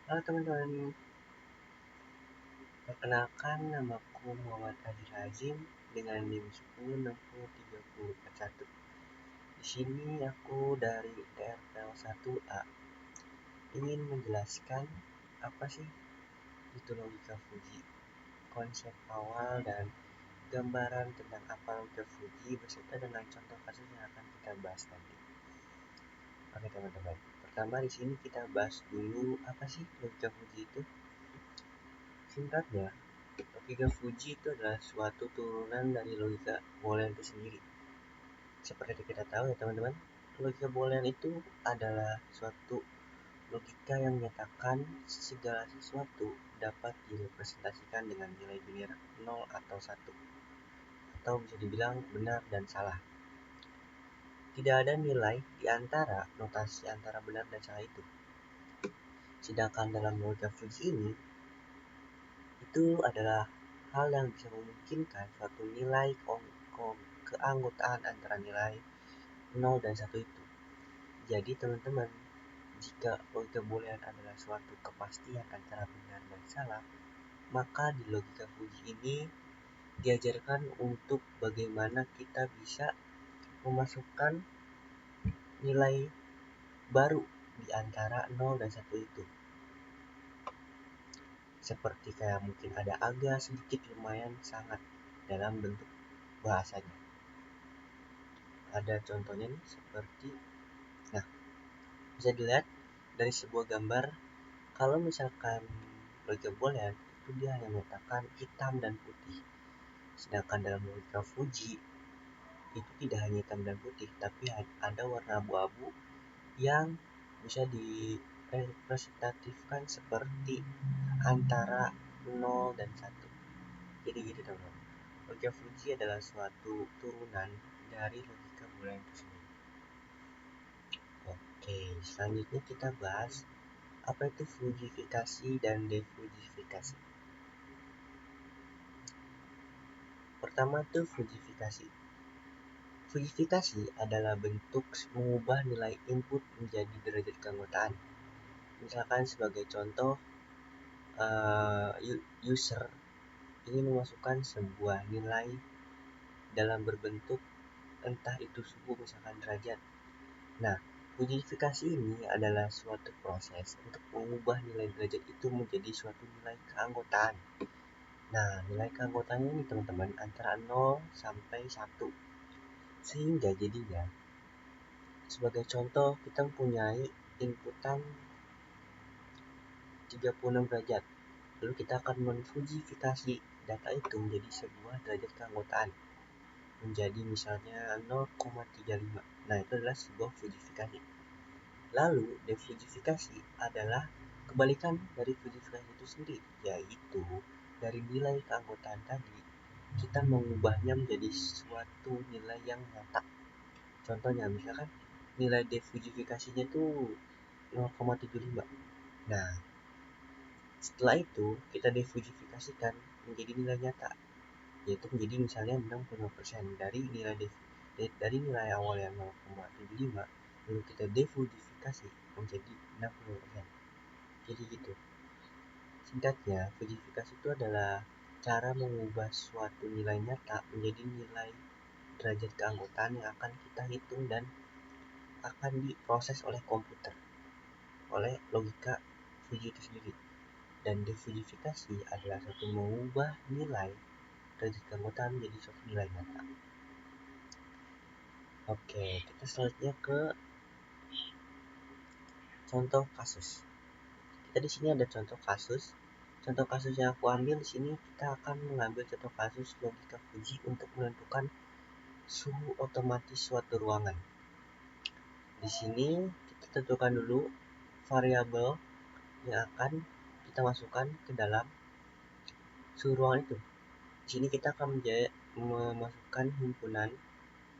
Halo teman-teman, perkenalkan namaku Muhammad Adi Hazim dengan NIM 10603041. Di sini aku dari TRPL 1A ingin menjelaskan apa sih itu logika Fuji, konsep awal dan gambaran tentang apa logika Fuji beserta dengan contoh kasus yang akan kita bahas nanti. Oke teman-teman, pertama di sini kita bahas dulu apa sih logika Fuji itu. Singkatnya, logika Fuji itu adalah suatu turunan dari logika Boolean itu sendiri. Seperti kita tahu ya teman-teman, logika Boolean itu adalah suatu logika yang menyatakan segala sesuatu dapat direpresentasikan dengan nilai biner 0 atau 1, atau bisa dibilang benar dan salah. Tidak ada nilai di antara notasi antara benar dan salah itu. Sedangkan dalam logika Fuji ini, itu adalah hal yang bisa memungkinkan suatu nilai keanggotaan antara nilai 0 dan 1 itu. Jadi teman-teman, jika logika Boolean adalah suatu kepastian antara benar dan salah, maka di logika Fuji ini diajarkan untuk bagaimana kita bisa memasukkan nilai baru di antara 0 dan 1 itu. Seperti kayak mungkin ada agak sedikit lumayan sangat dalam bentuk bahasanya. Ada contohnya nih seperti, nah bisa dilihat dari sebuah gambar, kalau misalkan logika Boolean itu dia hanya menyatakan hitam dan putih. Sedangkan dalam logika Fuji itu tidak hanya hitam dan putih, tapi ada warna abu-abu yang bisa direpresentatifkan seperti antara 0 dan 1. Jadi gitu teman-teman. Logika Fuji adalah suatu turunan dari logika Boolean itu sendiri. Oke, selanjutnya kita bahas apa itu fujifikasi dan defujifikasi. Pertama itu fujifikasi. Fujifikasi adalah bentuk mengubah nilai input menjadi derajat keanggotaan. Misalkan sebagai contoh, user ingin memasukkan sebuah nilai dalam berbentuk entah itu suhu misalkan derajat. Nah, fujifikasi ini adalah suatu proses untuk mengubah nilai derajat itu menjadi suatu nilai keanggotaan. Nah, nilai keanggotaannya ini teman-teman antara 0 sampai 1. Sehingga jadinya, sebagai contoh kita mempunyai inputan 36 derajat. Lalu kita akan menfujifikasi data itu menjadi sebuah derajat keanggotaan. Menjadi misalnya 0,35. Nah, itu adalah sebuah fujifikasi. Lalu, defujifikasi adalah kebalikan dari fujifikasi itu sendiri, yaitu dari nilai keanggotaan tadi, kita mengubahnya menjadi suatu nilai yang nyata. Contohnya, misalkan nilai defujifikasinya itu 0,75. Nah, setelah itu kita defujifikasikan menjadi nilai nyata, yaitu menjadi misalnya 65% dari nilai awal yang 0,75, lalu kita defujifikasi menjadi 60%. Jadi gitu. Singkatnya, fujifikasi itu adalah cara mengubah suatu nilai nyata menjadi nilai derajat keanggotaan yang akan kita hitung dan akan diproses oleh komputer, oleh logika Fuji itu sendiri. Dan defujifikasi adalah suatu mengubah nilai derajat keanggotaan menjadi suatu nilai nyata. Oke, kita selanjutnya ke contoh kasus. Kita di sini ada contoh kasus. Contoh kasus yang aku ambil di sini, kita akan mengambil contoh kasus logika Fuji untuk menentukan suhu otomatis suatu ruangan. Di sini kita tentukan dulu variabel yang akan kita masukkan ke dalam suhu ruangan itu. Di sini kita akan memasukkan himpunan,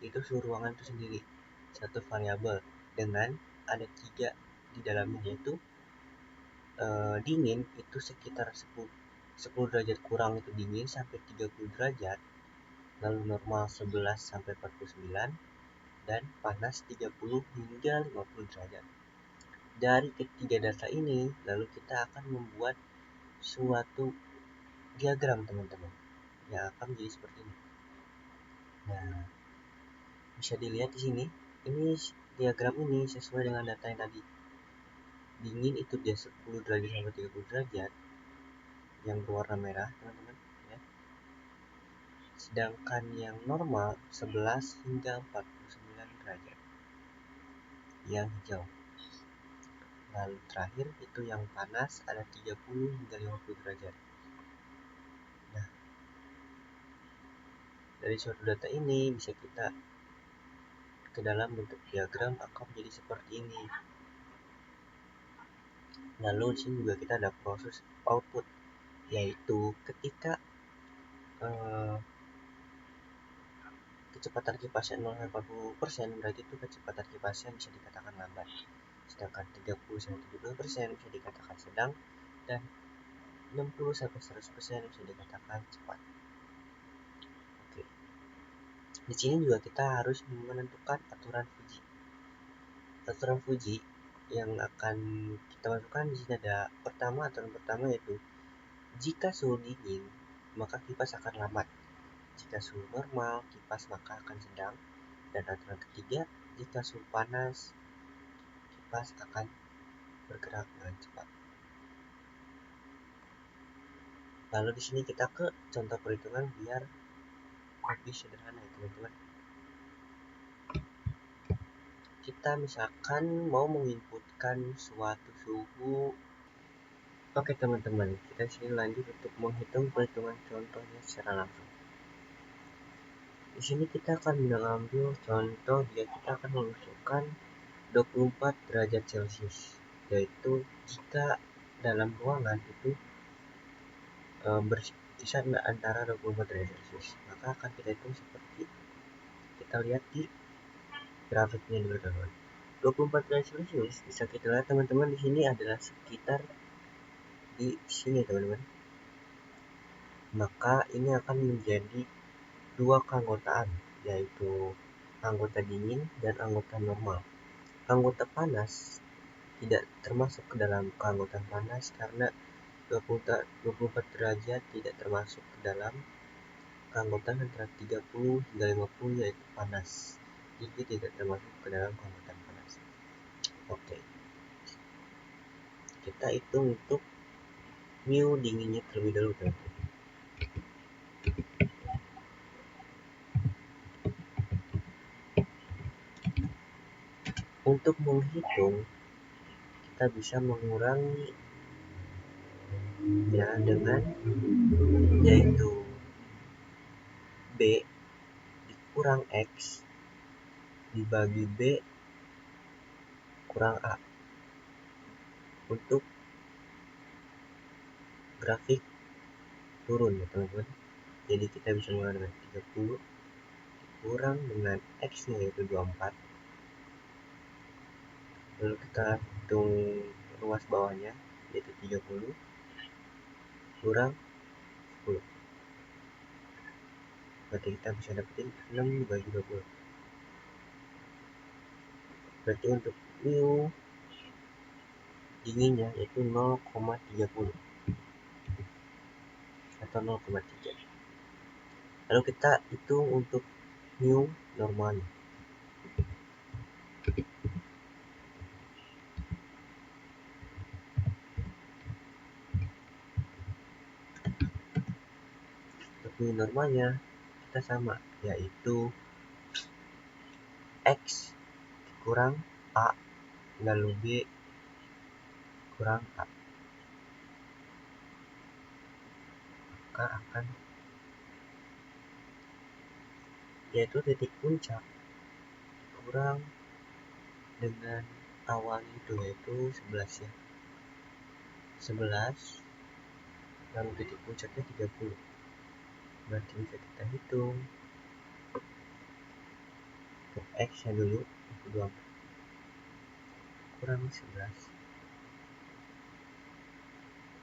yaitu suhu ruangan itu sendiri, satu variabel dengan ada 3 di dalamnya, yaitu dingin itu sekitar 10 derajat kurang itu dingin sampai 30 derajat, lalu normal 11 sampai 49, dan panas 30 hingga 50 derajat. Dari ketiga data ini, lalu kita akan membuat suatu diagram, teman-teman, yang akan menjadi seperti ini. Nah, bisa dilihat di sini, ini diagram ini sesuai dengan data yang tadi. Dingin itu dia 10 derajat sampai 30 derajat, yang berwarna merah, teman-teman, ya. Sedangkan yang normal 11 hingga 49 derajat, yang hijau. Lalu terakhir itu yang panas, ada 30 hingga 50 derajat. Nah, dari suatu data ini bisa kita ke dalam bentuk diagram akan menjadi seperti ini. Lalu di sini juga kita ada proses output, yaitu ketika kecepatan kipasnya 0,40%, berarti itu kecepatan kipasnya bisa dikatakan lambat. Sedangkan 30-70% bisa dikatakan sedang, dan 60-100% bisa dikatakan cepat. Oke. Di sini juga kita harus menentukan aturan Fuji. Aturan Fuji yang akan kita masukkan di sini ada aturan pertama yaitu jika suhu dingin maka kipas akan lambat. Jika suhu normal, kipas maka akan sedang. Dan aturan ketiga, jika suhu panas, kipas akan bergerak dengan cepat. Lalu di sini kita ke contoh perhitungan biar lebih sederhana ya, teman-teman. Kita misalkan mau menginputkan suatu suhu. Oke teman-teman, kita sini lanjut untuk menghitung perhitungan contohnya secara langsung. Di sini kita akan mengambil contoh jika kita akan mengusulkan 24 derajat Celcius, yaitu jika dalam ruangan itu berkisar antara 24 derajat Celcius, maka akan kita hitung seperti kita lihat di grafiknya dulu, teman-teman. 24 derajat Celcius bisa kita lihat, teman-teman, di sini adalah sekitar di sini, teman-teman. Maka ini akan menjadi dua keanggotaan, yaitu anggota dingin dan anggota normal. Anggota panas tidak termasuk ke dalam keanggotaan panas karena 24 derajat tidak termasuk ke dalam keanggotaan antara 30 hingga 50 yaitu panas. Jadi tidak termasuk ke dalam keanggotaan panas. Oke. Kita hitung untuk mu dinginnya terlebih dahulu, teman-teman. Untuk menghitung kita bisa mengurangi ya dengan yaitu B dikurang X dibagi B kurang A untuk grafik turun ya, teman-teman. Jadi kita bisa mulai dengan 30 kurang dengan X nya yaitu 24. Lalu kita hitung ruas bawahnya yaitu 30 kurang 10. Berarti kita bisa dapetin 6 dibagi 20. Berarti untuk mu dinginnya yaitu 0,30 atau 0,3. Lalu kita hitung untuk mu normalnya. Untuk mu normalnya kita sama, yaitu X kurang A lalu B kurang A, maka akan yaitu titik puncak kurang dengan awalnya itu yaitu 11 ya, 11 lalu titik puncaknya 30. Berarti bisa kita hitung untuk X nya dulu itu 24 kurang 11.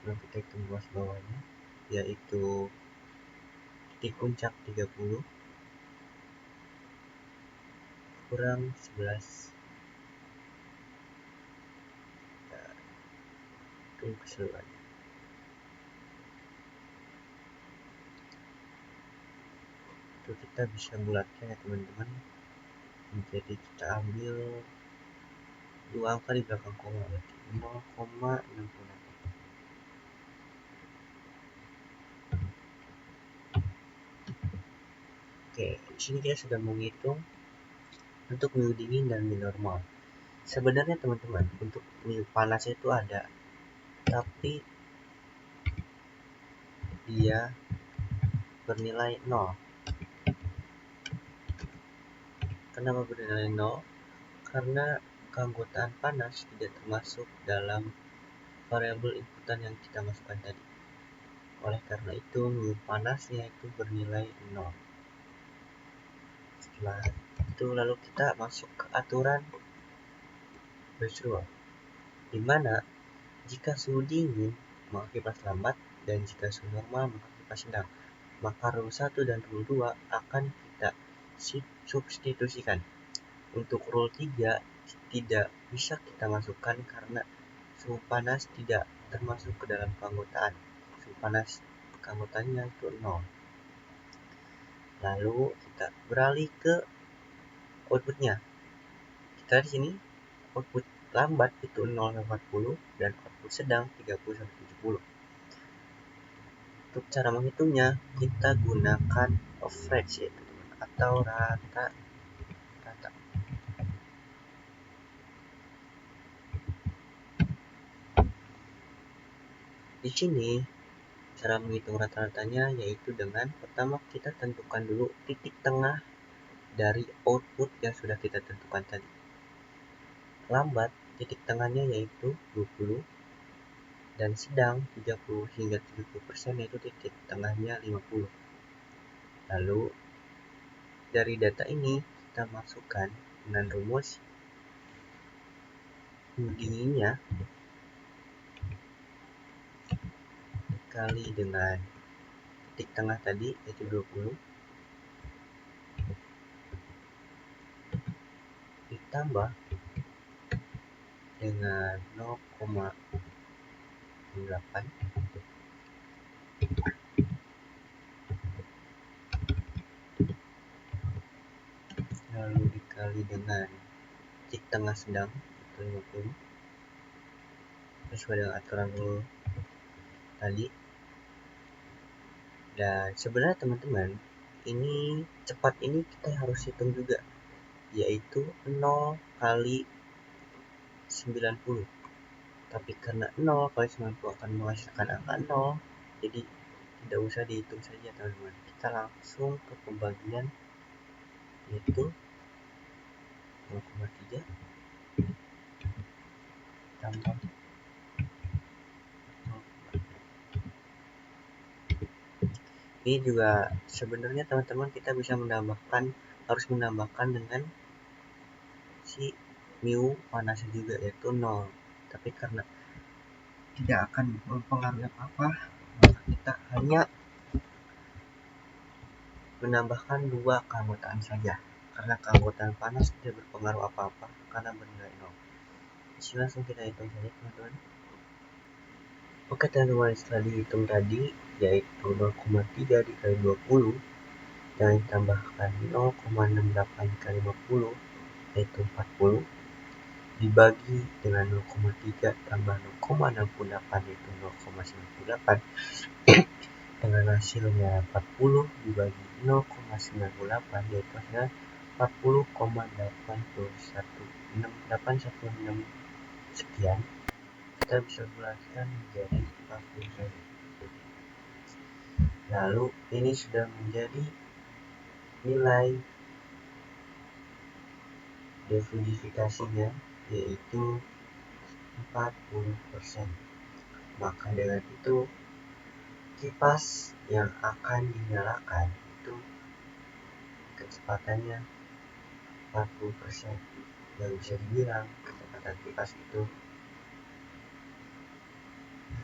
Lalu kita hitung ruas bawahnya yaitu titik puncak 30 kurang 11 untuk keseluruhannya. Itu kita bisa bulatkan ya teman-teman. Jadi kita ambil dua angka di belakang koma, berarti 0,68. Oke, di sini kita sudah menghitung untuk minggu dingin dan minggu normal. Sebenarnya teman-teman, untuk minggu panas itu ada, tapi dia bernilai 0. Kenapa bernilai 0? Karena keanggotaan panas tidak termasuk dalam variabel inputan yang kita masukkan tadi. Oleh karena itu, minggu panasnya itu bernilai 0. Setelah itu lalu kita masuk ke aturan batch rule, di mana jika suhu dingin maka kipas lambat dan jika suhu normal maka kipas sedang. Maka rule 1 dan rule 2 akan kita substitusikan. Untuk rule 3 tidak bisa kita masukkan karena suhu panas tidak termasuk ke dalam keanggotaan. Suhu panas keanggotaannya itu 0. Lalu kita beralih ke outputnya. Kita di sini output lambat itu 0-40 dan output sedang 30-70. Untuk cara menghitungnya kita gunakan average ya teman-teman, atau rata. Di sini cara menghitung rata-ratanya yaitu dengan pertama kita tentukan dulu titik tengah dari output yang sudah kita tentukan tadi. Lambat titik tengahnya yaitu 20 dan sedang 30 hingga 70% yaitu titik tengahnya 50. Lalu dari data ini kita masukkan dengan rumus dinginnya dikali dengan titik tengah tadi yaitu 20 ditambah dengan 0,8 lalu dikali dengan titik tengah sedang itu 50 sesuai dengan aturan rule tadi. Dan sebenarnya teman-teman ini cepat ini kita harus hitung juga, yaitu 0 kali 90. Tapi karena 0 kali 90 akan menghasilkan angka 0, jadi tidak usah dihitung saja teman-teman. Kita langsung ke pembagian, yaitu 0,3 tambah 0,4. Ini juga sebenarnya teman-teman kita bisa harus menambahkan dengan si mu panasnya juga yaitu 0. Tapi karena tidak akan mempengaruhi apa-apa, maka kita hanya menambahkan dua keanggotaan saja. Karena keanggotaan panas tidak berpengaruh apa-apa karena bernilai 0. Jadi langsung kita hitung saja teman-teman. Oke teman-teman, setelah dihitung tadi yaitu 0,3 dikali 20 dan ditambahkan 0,68 kali 50 yaitu 40 dibagi dengan 0,3 tambah 0,68 yaitu 0,98 dengan hasilnya 40 dibagi 0,98 yaitu hasilnya 40,816 sekian. Kita bisa bulatkan menjadi 40 saja. Lalu ini sudah menjadi nilai dehumidifikasinya yaitu 40%. Maka dengan itu kipas yang akan dinyalakan itu kecepatannya 40%. Yang bisa dibilang kecepatan kipas itu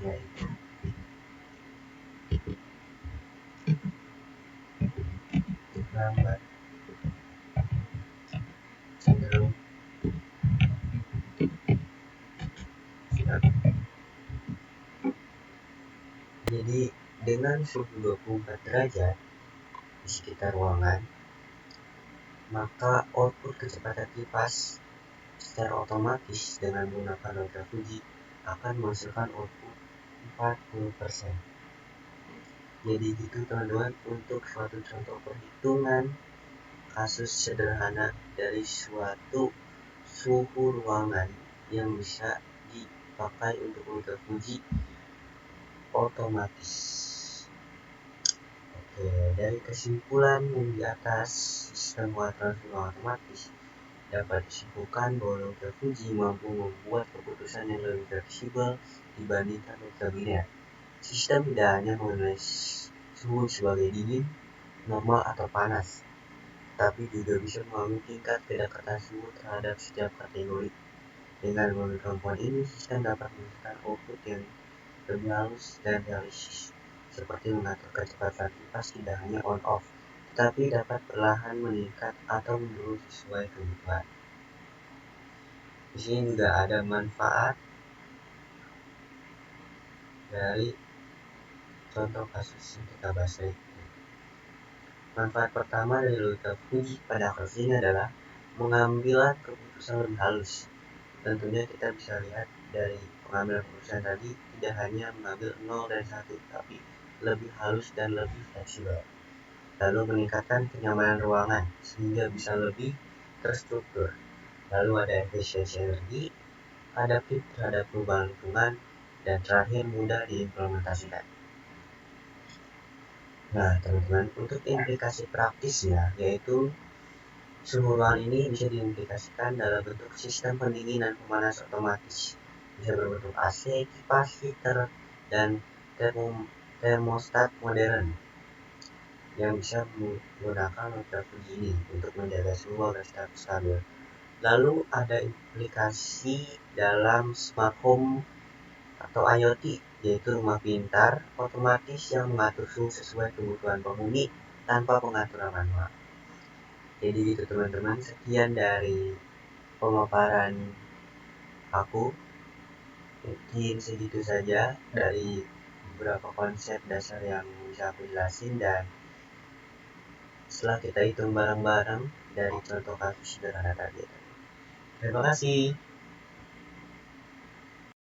yaitu lambat, cenderung Jadi dengan suhu 24 derajat di sekitar ruangan, maka output kecepatan kipas secara otomatis dengan menggunakan logika Fuji akan menghasilkan output 40%. Jadi gitu teman-teman untuk suatu contoh perhitungan kasus sederhana dari suatu suhu ruangan yang bisa dipakai untuk logika Fuji otomatis. Oke, dari kesimpulan yang di atas, sistem pengaturan suhu otomatis dapat disimpulkan bahwa logika Fuji mampu membuat keputusan yang lebih fleksibel dibandingkan logika biner. Sistem tidak hanya mengenai suhu sebagai dingin, normal atau panas, tapi juga bisa mengambil tingkat kedekatan suhu terhadap setiap kategori. Dengan menggunakan kemampuan ini, sistem dapat menghasilkan output yang lebih halus dan realistis, seperti mengatur kecepatan kipas tidak hanya on-off, tetapi dapat perlahan meningkat atau menurun sesuai kebutuhan. Di sini juga ada manfaat dari contoh kasus yang kita bahas tadi. Manfaat pertama dari logika Fuji pada kasus ini adalah mengambil keputusan lebih halus. Tentunya kita bisa lihat dari pengambilan keputusan tadi tidak hanya mengambil 0 dan 1, tapi lebih halus dan lebih fleksibel. Lalu meningkatkan kenyamanan ruangan sehingga bisa lebih terstruktur. Lalu ada efisiensi energi, adaptif terhadap perubahan lingkungan, dan terakhir mudah diimplementasikan. Nah teman-teman, untuk implikasi praktisnya yaitu suhu ruangan ini bisa diimplikasikan dalam bentuk sistem pendinginan pemanas otomatis, bisa berbentuk AC, kipas, heater, dan termostat modern yang bisa menggunakan logika Fuji ini untuk menjaga suhu agar tetap stabil. Lalu ada implikasi dalam smart home atau IoT, yaitu rumah pintar otomatis yang mengatur suhu sesuai kebutuhan penghuni tanpa pengaturan manual. Jadi gitu teman-teman, sekian dari pemaparan aku. Mungkin segitu saja dari beberapa konsep dasar yang bisa aku jelasin, dan setelah kita hitung bareng-bareng dari contoh kasus sederhana tadi. Terima kasih.